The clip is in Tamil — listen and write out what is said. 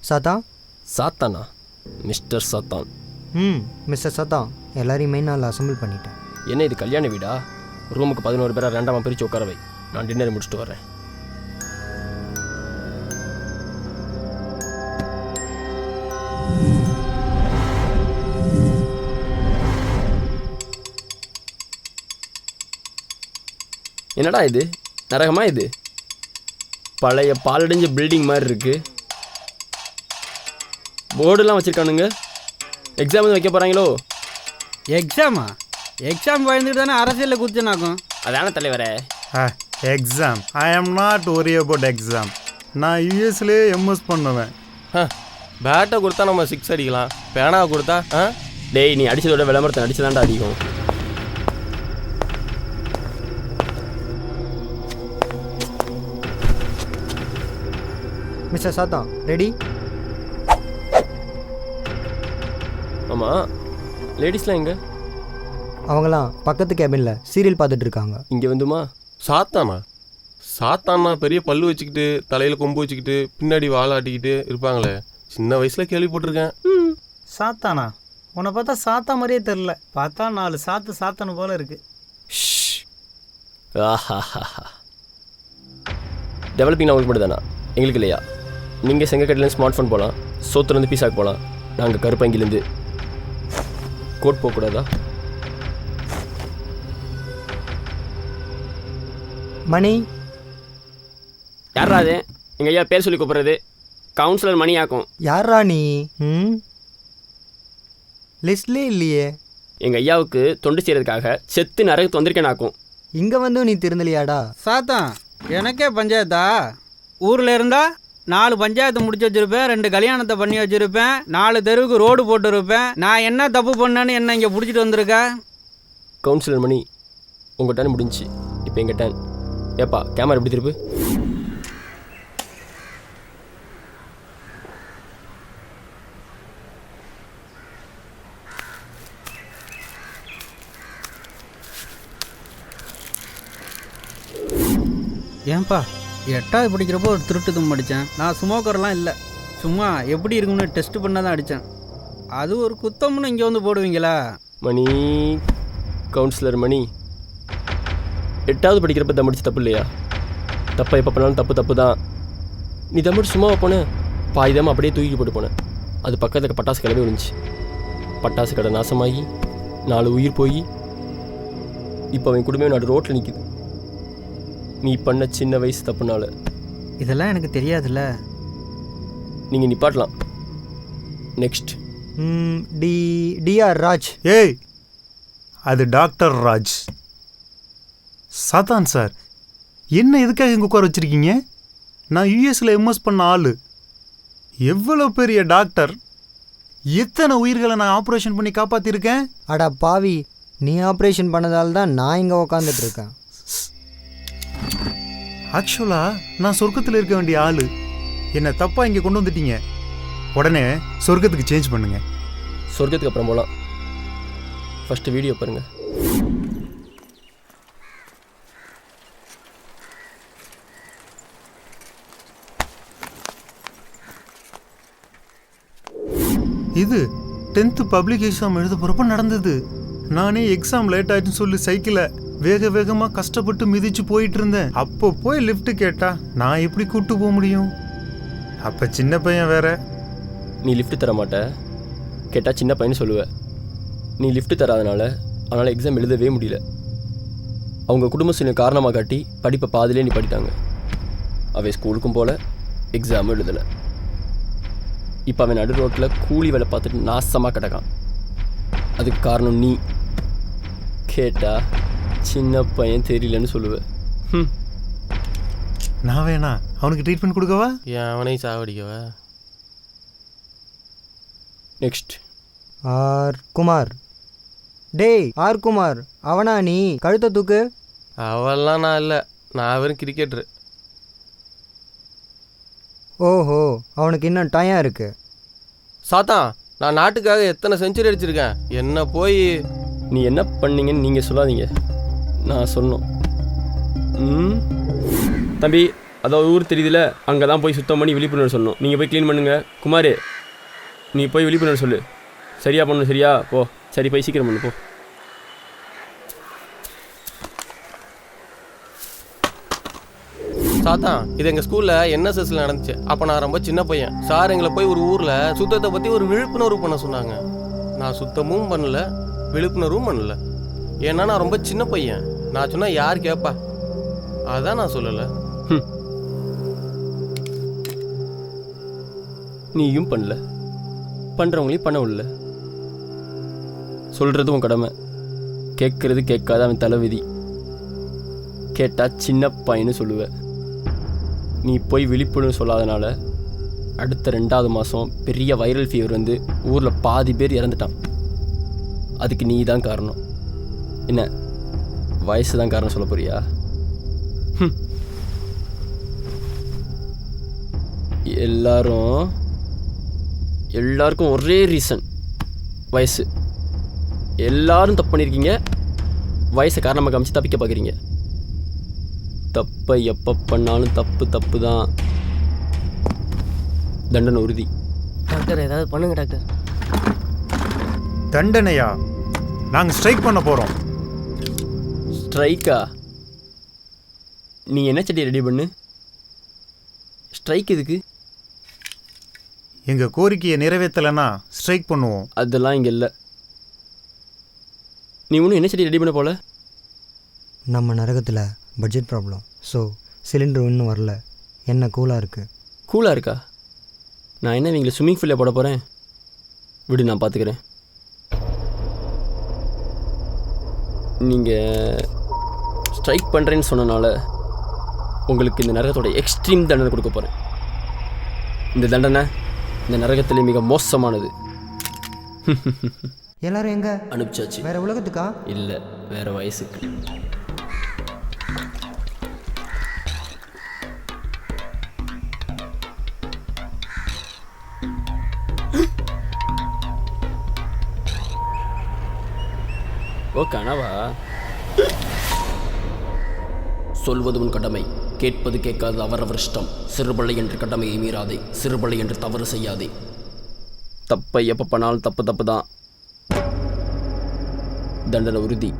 சாத்தான். சாத்தானா? மிஸ்டர் சாத்தான். மிஸ்டர் சாத்தான், எல்லாரையுமே நான் அசம்பிள் பண்ணிட்டேன். என்ன இது கல்யாண வீடா? ரூமுக்கு 11 பேரை ரெண்டாம் பிரித்து உட்கார வை. நான் டின்னர் முடிச்சுட்டு வரேன். என்னடா இது? நரகமா இது? பழைய பாலடைஞ்ச பில்டிங் மாதிரி இருக்கு. போர்டுலாம் வச்சுருக்கானுங்க. எக்ஸாம் வைக்க போகிறாங்களோ? எக்ஸாமா? எக்ஸாம் பயந்துட்டு தானே அரசியலில் குதிச்சுனாக்கும். அதான தலைவரே. Exam I am not worry about exam. நான் யூஎஸ்லேயே எம்எஸ் பண்ணுவேன். பேட்டை கொடுத்தா நம்ம 6 அடிக்கலாம், பேனாவை கொடுத்தா டேய், நீ அடிச்சதோட விளம்பரத்தை அடிச்சதாண்டா அதிகம். மிஸ்டர் சாத்தான், ரெடி? ஆமாம், லேடிஸ்லாம் எங்கே? அவங்களாம் பக்கத்து கேபினில் சீரியல் பார்த்துட்டு இருக்காங்க. இங்கே வந்துமா? சாத்தானா? சாத்தானா பெரிய பல்லு வச்சுக்கிட்டு தலையில் கொம்பு வச்சுக்கிட்டு பின்னாடி வாழாட்டிக்கிட்டு இருப்பாங்களே, சின்ன வயசில் கேள்விப்பட்டிருக்கேன். சாத்தானா? உன்னை பார்த்தா சாத்தா மாதிரியே தெரில, பார்த்தா 4 சாத்தனு போல இருக்கு. டெவலப்பிங் அவங்களுக்கு மட்டும் தானா? எங்களுக்கு இல்லையா? நீங்கள் செங்கக்கட்டிலேருந்து ஸ்மார்ட் ஃபோன் போகலாம், சோத்துலேருந்து பீஸாக்கு போகலாம், நாங்கள் கருப்பங்கிலேருந்து கோட் போகக்கூடாதா? மணி யாரா அது? எங்கள் ஐயா பேர் சொல்லி கூப்பிட்றது கவுன்சிலர் மணி ஆக்கும். யாரா நீ? லிஸ்ட்லேயே இல்லையே. எங்கள் ஐயாவுக்கு தொண்டு செய்கிறதுக்காக செத்து நரகத்து வந்திருக்கேன் ஆக்கும். இங்கே வந்து நீ திருந்தலையாடா? சாத்தான், எனக்கே பஞ்சாயத்தா? ஊரில் இருந்தா 4 பஞ்சாயத்து முடிச்சு வச்சுருப்பேன், 2 கல்யாணத்தை பண்ணி வச்சுருப்பேன், 4 தெருவுக்கு ரோடு போட்டுருப்பேன். நான் என்ன தப்பு பண்ணேன்னு என்ன இங்கே பிடிச்சிட்டு வந்திருக்க? கவுன்சிலர் மணி, உங்கள் டர்ன் முடிஞ்சிச்சு, இப்போ எங்கள் டர்ன். ஏப்பா கேமரா எப்படி திருப்பு? ஏன்பா 8வது படிக்கிறப்போ ஒரு திருட்டு தும் அடித்தேன். நான் ஸ்மோக்கர்லாம் இல்லை, சும்மா எப்படி இருக்குன்னு டெஸ்ட் பண்ண தான் அடித்தேன். அது ஒரு குத்தம்னு இங்கே வந்து போடுவீங்களா? மணி, கவுன்சிலர் மணி, 8வது படிக்கிறப்ப தம்பிடிச்சு தப்பு இல்லையா? தப்பா எப்போ பண்ணாலும் தப்பு தான். நீ தம்பிடிச்சு சும்மாவை போனேன், பாய்தாமல் அப்படியே தூக்கி போட்டு போனேன். அது பக்கத்துக்கு பட்டாசு கிளம்பி விழுந்துச்சு. பட்டாசு கடை நாசமாகி 4 உயிர் போய் இப்போ அவன் குடும்பம் நடு ரோட்டில் நிற்குது. நீ பண்ண சின்ன வயசு தப்புனால. இதெல்லாம் எனக்கு தெரியாதுல்ல. நீங்கள் நிப்பாட்டலாம். நெக்ஸ்ட். டிஆர் ராஜ். ஏய், அது டாக்டர் ராஜ். சாத்தான் சார், என்ன எதுக்காக இங்கே உட்கார வச்சுருக்கீங்க? நான் யூஎஸில் எம்எஸ் பண்ண ஆள், எவ்வளோ பெரிய டாக்டர், எத்தனை உயிர்களை நான் ஆப்ரேஷன் பண்ணி காப்பாற்றிருக்கேன். அடா பாவி, நீ ஆப்ரேஷன் பண்ணதால் தான் நான் இங்கே உக்காந்துட்டு இருக்கேன். ஆக்சுவலாக நான் சொர்க்கத்தில் இருக்க வேண்டிய ஆள், என்னை தப்பாக இங்கே கொண்டு வந்துட்டீங்க. உடனே சொர்க்கத்துக்கு சேஞ்ச் பண்ணுங்க. சொர்க்கத்துக்கு அப்புறம் போகலாம். ஃபஸ்ட்டு வீடியோ பாருங்கள். இது 10th பப்ளிக் எக்ஸாம் எழுத போகிறப்ப நடந்தது. நானே எக்ஸாம் லேட் ஆயிடுச்சுன்னு சொல்லி சைக்கிளை வேகமாக கஷ்டப்பட்டு மிதிச்சு போயிட்டு இருந்தேன். அப்போ போய் லிஃப்ட் கேட்டா நான் எப்படி கூப்பிட்டு போக முடியும்? அப்போ சின்ன பையன் வேற. நீ லிஃப்ட் தர மாட்ட, கேட்டால் சின்ன பையனு சொல்லுவேன். நீ லிஃப்ட் தராதனால அவனால் எக்ஸாம் எழுதவே முடியல. அவங்க குடும்ப சூழ்நிலை காரணமாக காட்டி படிப்பை பாதிலே நீ படித்தாங்க. அவன் ஸ்கூலுக்கும் போல, எக்ஸாமும் எழுதலை. இப்போ அவன் நடு ரோட்டில் கூலி வேலை பார்த்துட்டு நாசமாக கிடக்கான். அதுக்கு காரணம் நீ. கேட்டா சின்ன பையன் தெரியலன்னு சொல்லுவேன். நான் வேணா அவனுக்கு ட்ரீட்மெண்ட் கொடுக்கவா? ஏன் அவனையும் சாவடிக்கவா? நெக்ஸ்ட். ஆர் குமார். டேய் ஆர் குமார், அவனா நீ? கழுத்தை தூக்கு. அவெல்லாம் நான் இல்லை, நான் வெறும் கிரிக்கெட்ரு. ஓஹோ, அவனுக்கு இன்னும் டைம் இருக்கு. சாத்தான், நான் நாட்டுக்காக எத்தனை செஞ்சுரி அடிச்சிருக்கேன். என்ன போய் நீ என்ன பண்ணீங்கன்னு நீங்கள் சொல்லாதீங்க, நான் சொன்னோம். தம்பி அதாவது ஊர் தெரியுதுல, அங்கே தான் போய் சுத்தம் பண்ணி விழிப்புணர்வு சொல்லணும். நீங்கள் போய் க்ளீன் பண்ணுங்க. குமார், நீ போய் விழிப்புணர்வு சொல்லு. சரியா பண்ணணும், சரியா? போ. சரி, போய் சீக்கிரம் பண்ணு, போ. சாத்தா, இது எங்கள் ஸ்கூலில் என்எஸ்எஸ்ல நடந்துச்சு. அப்போ நான் ரொம்ப சின்ன பையன். சார் எங்களை போய் ஒரு ஊரில் சுத்தத்தை பற்றி ஒரு விழிப்புணர்வு பண்ண சொன்னாங்க. நான் சுத்தமும் பண்ணல, விழிப்புணர்வும் பண்ணல. ஏன்னா நான் ரொம்ப சின்ன பையன். நான் சொன்னால் யார் கேட்பா? அதான் நான் சொல்லலை. நீயும் பண்ணல, பண்ணுறவங்களையும் பண்ண விடல. சொல்கிறது உன் கடமை, கேட்குறது கேட்காத அவன் தலைவிதி. கேட்டால் சின்ன பையன்னு சொல்லுவேன். நீ போய் விழிப்புணர்வு சொல்லாதனால அடுத்த 2வது மாதம் பெரிய வைரல் ஃபீவர் வந்து ஊரில் பாதி பேர் இறந்துட்டான். அதுக்கு நீ தான் காரணம். என்ன, வயசு தான் காரணம் சொல்ல போறியா? எல்லாருக்கும் ஒரே ரீசன், வயசு. எல்லாரும் தப்பு பண்ணியிருக்கீங்க, வயசை காரணமாக காமிச்சு தப்பிக்க பார்க்குறீங்க. தப்பை எப்போ பண்ணாலும் தப்பு தான். தண்டனை உறுதி. டாக்டர், ஏதாவது பண்ணுங்க டாக்டர். தண்டனையா? நாங்கள் ஸ்ட்ரைக் பண்ண போகிறோம். ஸ்ட்ரைக்கா? நீ என்ன செடி ரெடி பண்ணு. ஸ்ட்ரைக் எதுக்கு? எங்கள் கோரிக்கையை நிறைவேற்றலைன்னா ஸ்ட்ரைக் பண்ணுவோம். அதெல்லாம் இங்கே இல்லை. நீ ஒன்றும் என்ன செடி ரெடி பண்ண போல? நம்ம நரகத்தில் பட்ஜெட் ப்ராப்ளம். ஸோ சிலிண்டர் இன்னும் வரல. என்ன கூலாக இருக்குது. கூலாக இருக்கா? நான் என்ன இவங்களை ஸ்விம்மிங் ஃபூலில் போட போகிறேன்? விடு, நான் பார்த்துக்கிறேன். நீங்கள் ஸ்ட்ரைக் பண்ணுறேன்னு சொன்னனால உங்களுக்கு இந்த நரகத்தோட எக்ஸ்ட்ரீம் தண்டனை கொடுக்க போகிறேன். இந்த தண்டனை இந்த நரகத்திலே மிக மோசமானது. எல்லாரும் எங்க? அனுப்பிச்சாச்சு. வேற உலகத்துக்கா? இல்லை, வேற வயசுக்கு. ஓ, கனவா? சொல்வது உன் கடமை, கேட்பது கேட்காது அவரவர் இஷ்டம். சிறுபிள்ளை என்று கடமையை மீறாதே, சிறுபிள்ளை என்று தவறு செய்யாதே. தப்பை எப்போ பண்ணாலும் தப்பு தான். தண்டனை உறுதி.